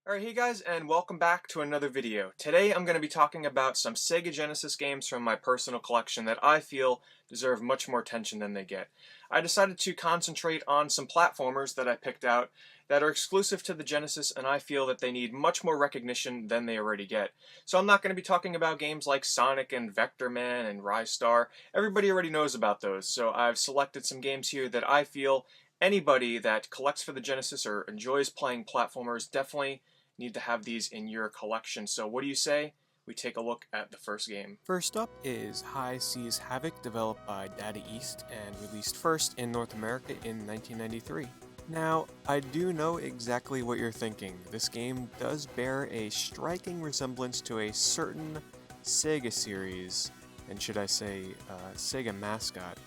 Alright, hey guys, and welcome back to another video. Today I'm going to be talking about some Sega Genesis games from my personal collection that I feel deserve much more attention than they get. I decided to concentrate on some platformers that I picked out that are exclusive to the Genesis, and I feel that they need much more recognition than they already get. So I'm not going to be talking about games like Sonic and Vectorman and Ristar. Everybody already knows about those, so I've selected some games here that I feel anybody that collects for the Genesis or enjoys playing platformers definitely need to have these in your collection. So what do you say we take a look at the first game? First up is High Seas Havoc, developed by Data East and released first in North America in 1993. Now, I do know exactly what you're thinking. This game does bear a striking resemblance to a certain Sega series, and should I say, Sega mascot.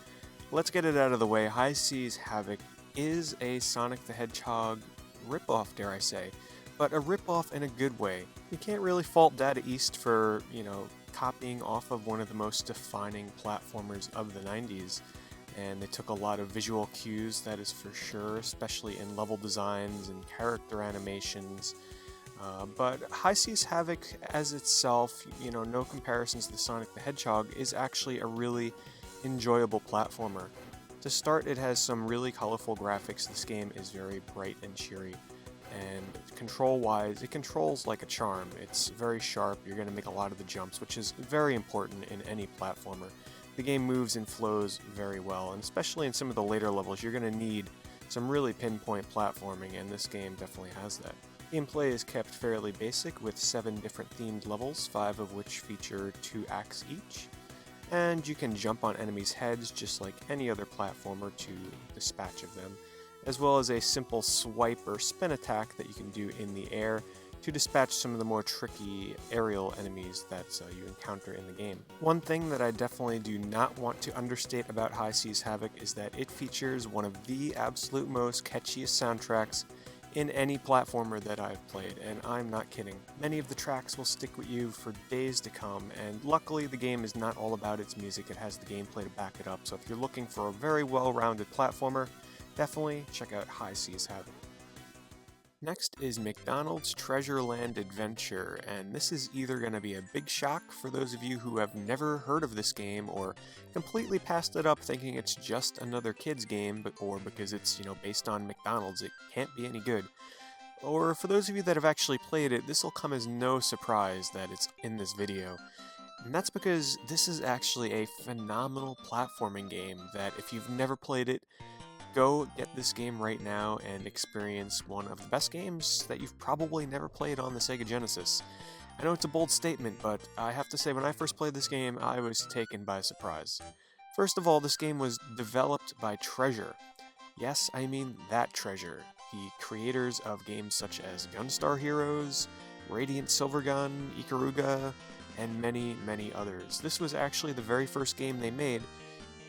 Let's get it out of the way. High Seas Havoc is a Sonic the Hedgehog ripoff, dare I say, but a ripoff in a good way. You can't really fault Data East for, copying off of one of the most defining platformers of the 90s. And they took a lot of visual cues, that is for sure, especially in level designs and character animations. But High Seas Havoc as itself, no comparisons to Sonic the Hedgehog, is actually a really enjoyable platformer. To start, it has some really colorful graphics. This game is very bright and cheery. And control-wise, it controls like a charm. It's very sharp, you're going to make a lot of the jumps, which is very important in any platformer. The game moves and flows very well, and especially in some of the later levels, you're going to need some really pinpoint platforming, and this game definitely has that. Gameplay is kept fairly basic, with 7 different themed levels, 5 of which feature 2 acts each. And you can jump on enemies' heads just like any other platformer to dispatch of them, as well as a simple swipe or spin attack that you can do in the air to dispatch some of the more tricky aerial enemies that you encounter in the game. One thing that I definitely do not want to understate about High Seas Havoc is that it features one of the absolute most catchiest soundtracks in any platformer that I've played, and I'm not kidding. Many of the tracks will stick with you for days to come, and luckily the game is not all about its music, it has the gameplay to back it up, so if you're looking for a very well-rounded platformer, definitely check out High Seas Havoc. Next is McDonald's Treasureland Adventure, and this is either going to be a big shock for those of you who have never heard of this game or completely passed it up thinking it's just another kid's game, or because it's, based on McDonald's, it can't be any good. Or for those of you that have actually played it, this will come as no surprise that it's in this video. And that's because this is actually a phenomenal platforming game that if you've never played it, go get this game right now and experience one of the best games that you've probably never played on the Sega Genesis. I know it's a bold statement, but I have to say when I first played this game, I was taken by surprise. First of all, this game was developed by Treasure. Yes, I mean that Treasure, the creators of games such as Gunstar Heroes, Radiant Silvergun, Ikaruga, and many, many others. This was actually the very first game they made.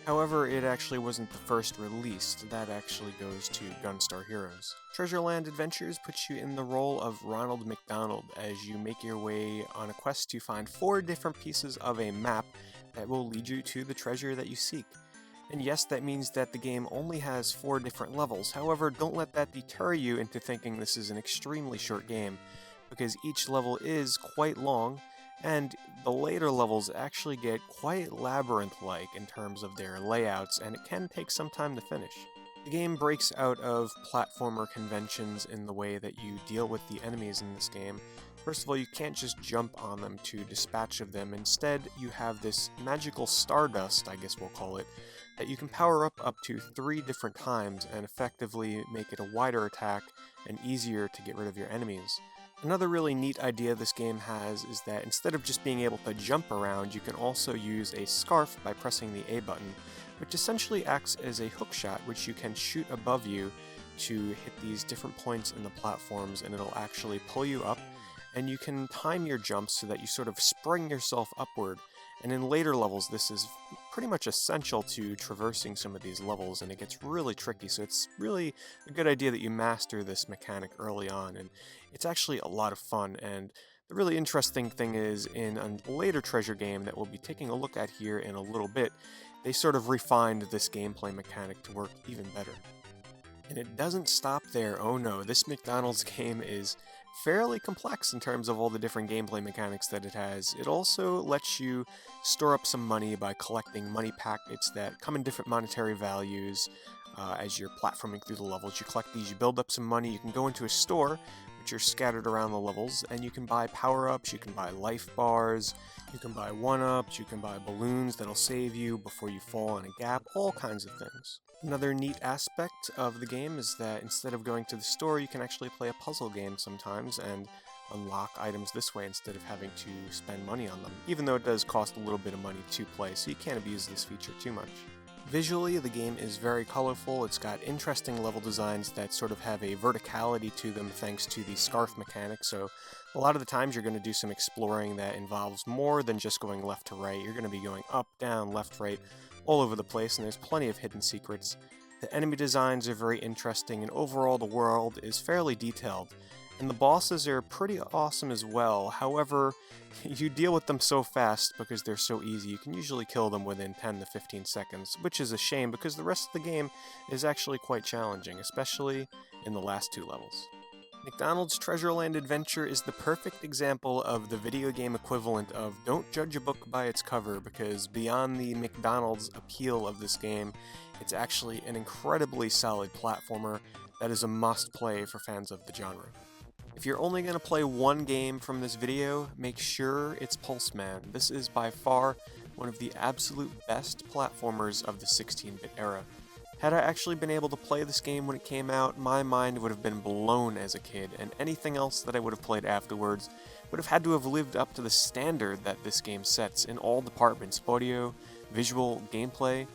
However, it actually wasn't the first released. That actually goes to Gunstar Heroes. Treasureland Adventures puts you in the role of Ronald McDonald as you make your way on a quest to find 4 different pieces of a map that will lead you to the treasure that you seek. And yes, that means that the game only has 4 different levels. However, don't let that deter you into thinking this is an extremely short game, because each level is quite long, and the later levels actually get quite labyrinth-like in terms of their layouts, and it can take some time to finish. The game breaks out of platformer conventions in the way that you deal with the enemies in this game. First of all, you can't just jump on them to dispatch of them. Instead, you have this magical stardust, I guess we'll call it, that you can power up to 3 different times and effectively make it a wider attack and easier to get rid of your enemies. Another really neat idea this game has is that instead of just being able to jump around, you can also use a scarf by pressing the A button, which essentially acts as a hook shot which you can shoot above you to hit these different points in the platforms, and it'll actually pull you up, and you can time your jumps so that you sort of spring yourself upward. And in later levels, this is pretty much essential to traversing some of these levels, and it gets really tricky, so it's really a good idea that you master this mechanic early on, and it's actually a lot of fun. And the really interesting thing is, in a later treasure game that we'll be taking a look at here in a little bit, they sort of refined this gameplay mechanic to work even better. And it doesn't stop there. Oh no, this McDonald's game is fairly complex in terms of all the different gameplay mechanics that it has. It also lets you store up some money by collecting money packets that come in different monetary values. As you're platforming through the levels, you collect these, you build up some money, you can go into a store, which are scattered around the levels, and you can buy power-ups, you can buy life bars, you can buy one-ups, you can buy balloons that'll save you before you fall in a gap, all kinds of things. Another neat aspect of the game is that instead of going to the store, you can actually play a puzzle game sometimes and unlock items this way instead of having to spend money on them, even though it does cost a little bit of money to play, so you can't abuse this feature too much. Visually, the game is very colorful. It's got interesting level designs that sort of have a verticality to them thanks to the scarf mechanic, so a lot of the times you're going to do some exploring that involves more than just going left to right. You're going to be going up, down, left, right, all over the place, and there's plenty of hidden secrets. The enemy designs are very interesting, and overall the world is fairly detailed. And the bosses are pretty awesome as well. However, you deal with them so fast because they're so easy, you can usually kill them within 10 to 15 seconds, which is a shame because the rest of the game is actually quite challenging, especially in the last two levels. McDonald's Treasureland Adventure is the perfect example of the video game equivalent of don't judge a book by its cover, because beyond the McDonald's appeal of this game, it's actually an incredibly solid platformer that is a must-play for fans of the genre. If you're only going to play one game from this video, make sure it's Pulseman. This is by far one of the absolute best platformers of the 16-bit era. Had I actually been able to play this game when it came out, my mind would have been blown as a kid, and anything else that I would have played afterwards would have had to have lived up to the standard that this game sets in all departments: audio, visual, gameplay.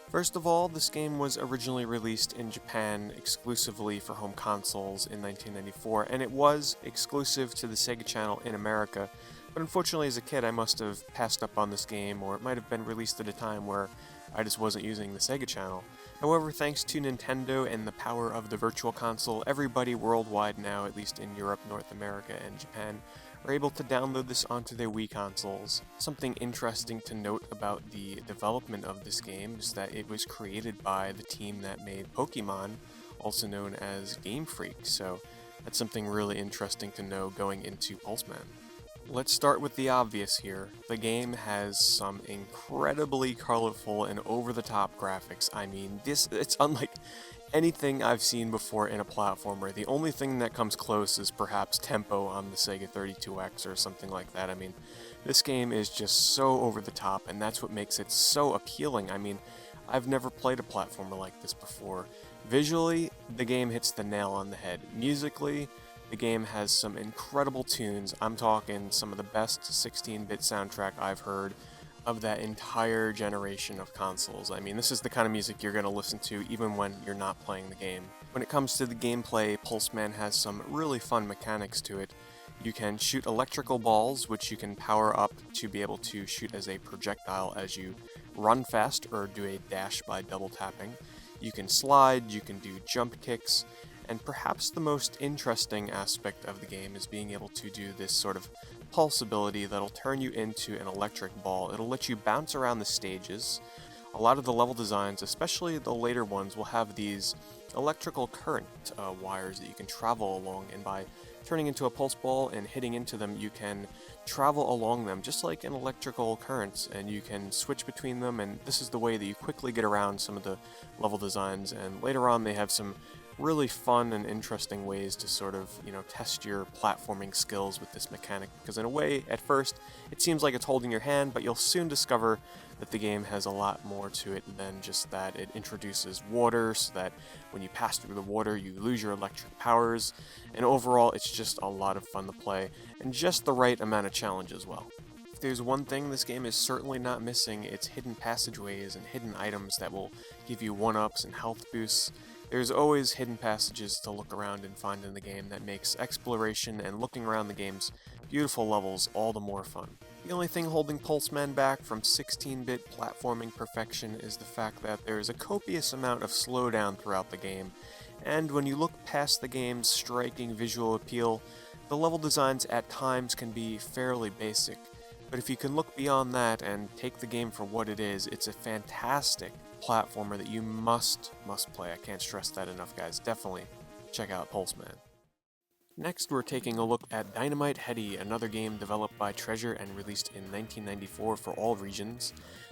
First of all, this game was originally released in Japan exclusively for home consoles in 1994, and it was exclusive to the Sega channel in America, but unfortunately as a kid I must have passed up on this game, or it might have been released at a time where I just wasn't using the Sega channel. However, thanks to Nintendo and the power of the Virtual Console, everybody worldwide now, at least in Europe, North America, and Japan, are able to download this onto their Wii consoles. Something interesting to note about the development of this game is that it was created by the team that made Pokemon, also known as Game Freak, so that's something really interesting to know going into Pulseman. Let's start with the obvious here. The game has some incredibly colorful and over-the-top graphics. I mean, it's unlike anything I've seen before in a platformer. The only thing that comes close is perhaps Tempo on the Sega 32X or something like that. I mean, this game is just so over the top, and that's what makes it so appealing. I mean, I've never played a platformer like this before. Visually, the game hits the nail on the head. Musically, the game has some incredible tunes. I'm talking some of the best 16-bit soundtrack I've heard of that entire generation of consoles. I mean, this is the kind of music you're going to listen to even when you're not playing the game. When it comes to the gameplay, Pulseman has some really fun mechanics to it. You can shoot electrical balls, which you can power up to be able to shoot as a projectile as you run fast or do a dash by double tapping. You can slide, you can do jump kicks, and perhaps the most interesting aspect of the game is being able to do this sort of pulse ability that'll turn you into an electric ball. It'll let you bounce around the stages. A lot of the level designs, especially the later ones, will have these electrical current wires that you can travel along, and by turning into a pulse ball and hitting into them, you can travel along them just like in electrical currents, and you can switch between them, and this is the way that you quickly get around some of the level designs. And later on they have some really fun and interesting ways to sort of, test your platforming skills with this mechanic, because in a way, at first, it seems like it's holding your hand, but you'll soon discover that the game has a lot more to it than just that. It introduces water, so that when you pass through the water, you lose your electric powers, and overall, it's just a lot of fun to play, and just the right amount of challenge as well. If there's one thing this game is certainly not missing, it's hidden passageways and hidden items that will give you one-ups and health boosts. There's always hidden passages to look around and find in the game that makes exploration and looking around the game's beautiful levels all the more fun. The only thing holding Pulseman back from 16-bit platforming perfection is the fact that there is a copious amount of slowdown throughout the game, and when you look past the game's striking visual appeal, the level designs at times can be fairly basic. But if you can look beyond that and take the game for what it is, it's a fantastic platformer that you must play. I can't stress that enough, guys. Definitely check out Pulseman. Next, we're taking a look at Dynamite Headdy, another game developed by Treasure and released in 1994 for all regions.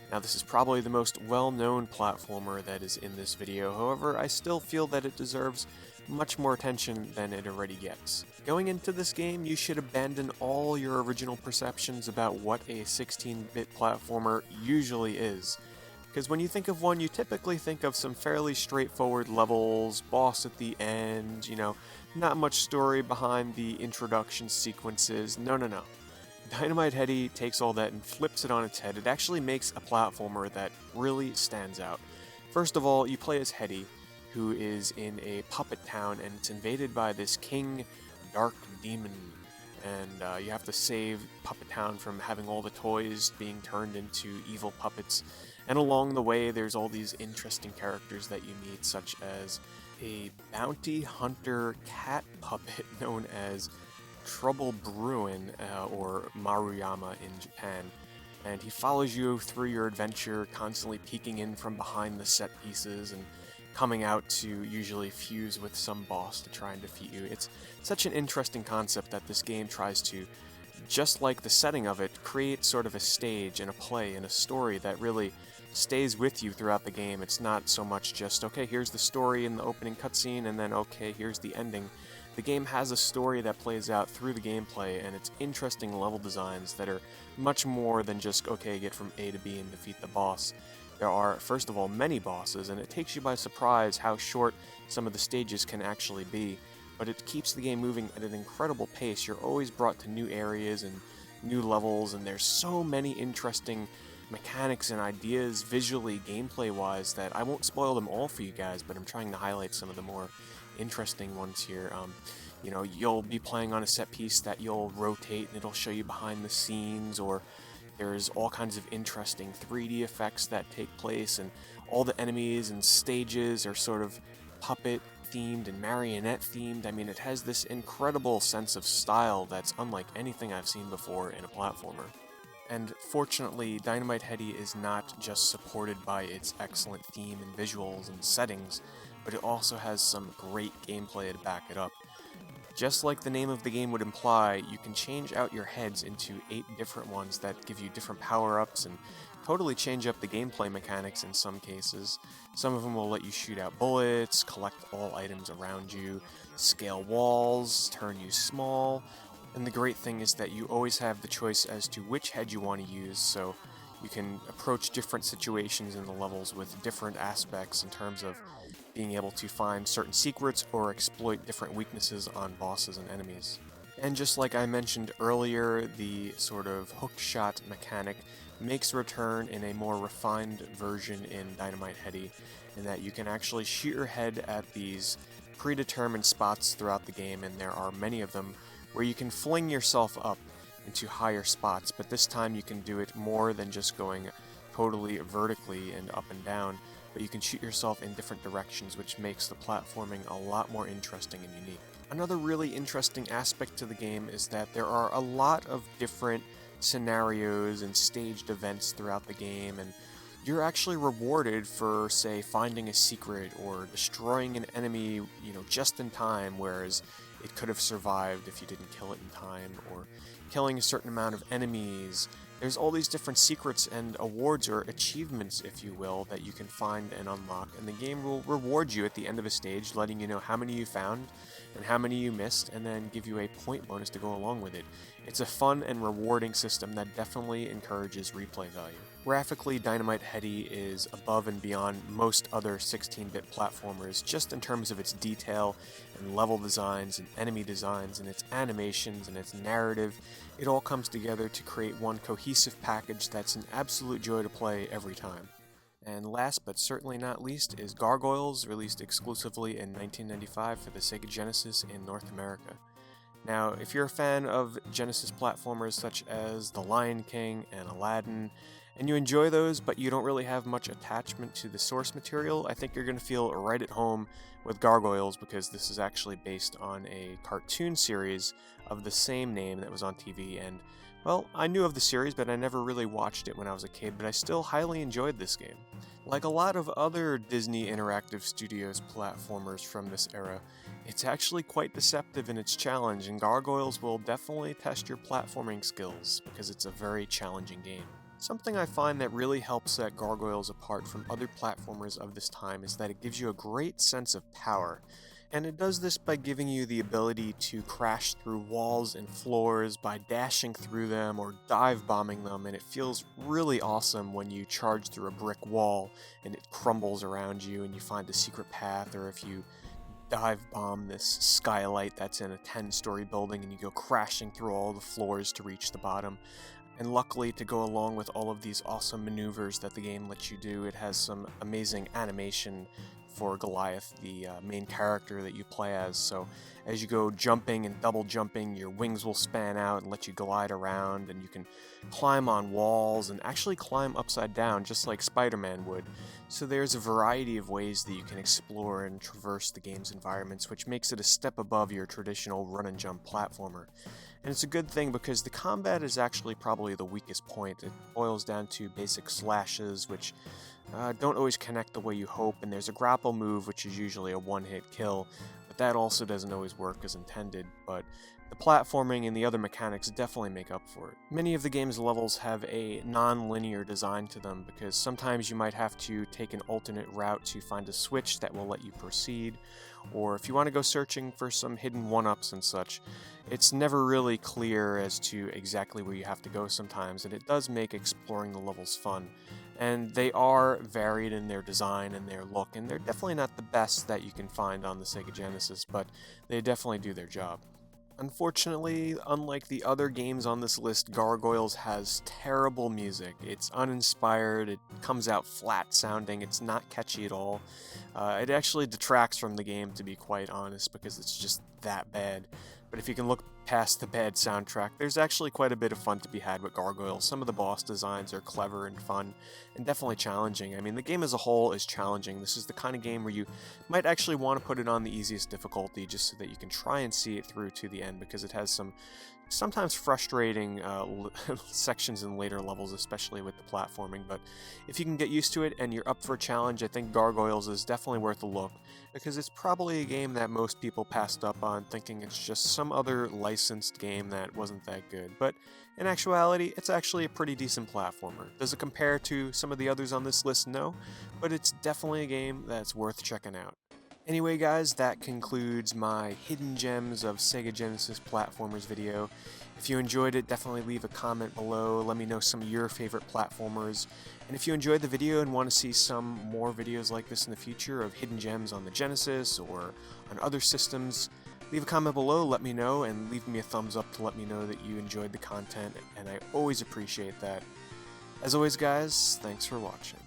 Now, this is probably the most well-known platformer that is in this video, however, I still feel that it deserves much more attention than it already gets. Going into this game, you should abandon all your original perceptions about what a 16-bit platformer usually is. Because when you think of one, you typically think of some fairly straightforward levels, boss at the end, not much story behind the introduction sequences. No. Dynamite Headdy takes all that and flips it on its head. It actually makes a platformer that really stands out. First of all, you play as Headdy, who is in a puppet town, and it's invaded by this king, dark demon. And you have to save Puppet Town from having all the toys being turned into evil puppets. And along the way, there's all these interesting characters that you meet, such as a bounty hunter cat puppet known as Trouble Bruin, or Maruyama in Japan. And he follows you through your adventure, constantly peeking in from behind the set pieces and coming out to usually fuse with some boss to try and defeat you. It's such an interesting concept that this game tries to, just like the setting of it, create sort of a stage and a play and a story that really stays with you throughout the game. It's not so much just, okay, here's the story in the opening cutscene, and then, okay, here's the ending. The game has a story that plays out through the gameplay, and it's interesting level designs that are much more than just, okay, get from A to B and defeat the boss. There are, first of all, many bosses, and it takes you by surprise how short some of the stages can actually be, but it keeps the game moving at an incredible pace. You're always brought to new areas and new levels, and there's so many interesting mechanics and ideas visually, gameplay-wise, that I won't spoil them all for you guys, but I'm trying to highlight some of the more interesting ones here. You'll be playing on a set piece that you'll rotate, and it'll show you behind the scenes, or there's all kinds of interesting 3D effects that take place, and all the enemies and stages are sort of puppet themed and marionette themed. I mean, it has this incredible sense of style that's unlike anything I've seen before in a platformer. And fortunately, Dynamite Headdy is not just supported by its excellent theme and visuals and settings, but it also has some great gameplay to back it up. Just like the name of the game would imply, you can change out your heads into 8 different ones that give you different power-ups and totally change up the gameplay mechanics in some cases. Some of them will let you shoot out bullets, collect all items around you, scale walls, turn you small, and the great thing is that you always have the choice as to which head you want to use, so you can approach different situations in the levels with different aspects in terms of being able to find certain secrets or exploit different weaknesses on bosses and enemies. And just like I mentioned earlier, the sort of hookshot mechanic makes a return in a more refined version in Dynamite Headdy, in that you can actually shoot your head at these predetermined spots throughout the game, and there are many of them, where you can fling yourself up into higher spots, but this time you can do it more than just going totally vertically and up and down, but you can shoot yourself in different directions, which makes the platforming a lot more interesting and unique. Another really interesting aspect to the game is that there are a lot of different scenarios and staged events throughout the game, and you're actually rewarded for, say, finding a secret or destroying an enemy, just in time, whereas it could have survived if you didn't kill it in time, or killing a certain amount of enemies. There's all these different secrets and awards, or achievements, if you will, that you can find and unlock, and the game will reward you at the end of a stage, letting you know how many you found and how many you missed, and then give you a point bonus to go along with it. It's a fun and rewarding system that definitely encourages replay value. Graphically, Dynamite Headdy is above and beyond most other 16-bit platformers, just in terms of its detail and level designs and enemy designs and its animations and its narrative. It all comes together to create one cohesive package that's an absolute joy to play every time. And last but certainly not least is Gargoyles, released exclusively in 1995 for the Sega Genesis in North America. Now, if you're a fan of Genesis platformers such as The Lion King and Aladdin, and you enjoy those, but you don't really have much attachment to the source material, I think you're going to feel right at home with Gargoyles, because this is actually based on a cartoon series of the same name that was on TV, and, well, I knew of the series, but I never really watched it when I was a kid, but I still highly enjoyed this game. Like a lot of other Disney Interactive Studios platformers from this era, It's actually quite deceptive in its challenge, and Gargoyles will definitely test your platforming skills because it's a very challenging game. Something I find that really helps set Gargoyles apart from other platformers of this time is that it gives you a great sense of power. And it does this by giving you the ability to crash through walls and floors by dashing through them or dive bombing them, and it feels really awesome when you charge through a brick wall and it crumbles around you and you find a secret path, or if you dive bomb this skylight that's in a 10-story building and you go crashing through all the floors to reach the bottom. And luckily, to go along with all of these awesome maneuvers that the game lets you do, it has some amazing animation for Goliath, the main character that you play as. So as you go jumping and double jumping, your wings will span out and let you glide around, and you can climb on walls and actually climb upside down just like Spider-Man would. So there's a variety of ways that you can explore and traverse the game's environments, which makes it a step above your traditional run and jump platformer. And it's a good thing because the combat is actually probably the weakest point. It boils down to basic slashes, which don't always connect the way you hope, and there's a grapple move, which is usually a one-hit kill, but that also doesn't always work as intended. But the platforming and the other mechanics definitely make up for it. Many of the game's levels have a non-linear design to them because sometimes you might have to take an alternate route to find a switch that will let you proceed, or if you want to go searching for some hidden one-ups and such. It's never really clear as to exactly where you have to go sometimes, and it does make exploring the levels fun. And they are varied in their design and their look, and they're definitely not the best that you can find on the Sega Genesis, but they definitely do their job. Unfortunately, unlike the other games on this list, Gargoyles has terrible music. It's uninspired, it comes out flat sounding, it's not catchy at all. It actually detracts from the game, to be quite honest, because it's just that bad. But if you can look past the bad soundtrack, there's actually quite a bit of fun to be had with Gargoyles. Some of the boss designs are clever and fun, and definitely challenging. I mean, the game as a whole is challenging. This is the kind of game where you might actually want to put it on the easiest difficulty just so that you can try and see it through to the end, because it has some sometimes frustrating sections in later levels, especially with the platforming. But if you can get used to it and you're up for a challenge, I think Gargoyles is definitely worth a look, because it's probably a game that most people passed up on thinking it's just some other licensed game that wasn't that good. But in actuality, it's actually a pretty decent platformer. Does it compare to some of the others on this list? No, but it's definitely a game that's worth checking out. Anyway guys, that concludes my Hidden Gems of Sega Genesis Platformers video. If you enjoyed it, definitely leave a comment below, let me know some of your favorite platformers. And if you enjoyed the video and want to see some more videos like this in the future of Hidden Gems on the Genesis or on other systems, leave a comment below, let me know, and leave me a thumbs up to let me know that you enjoyed the content, and I always appreciate that. As always guys, thanks for watching.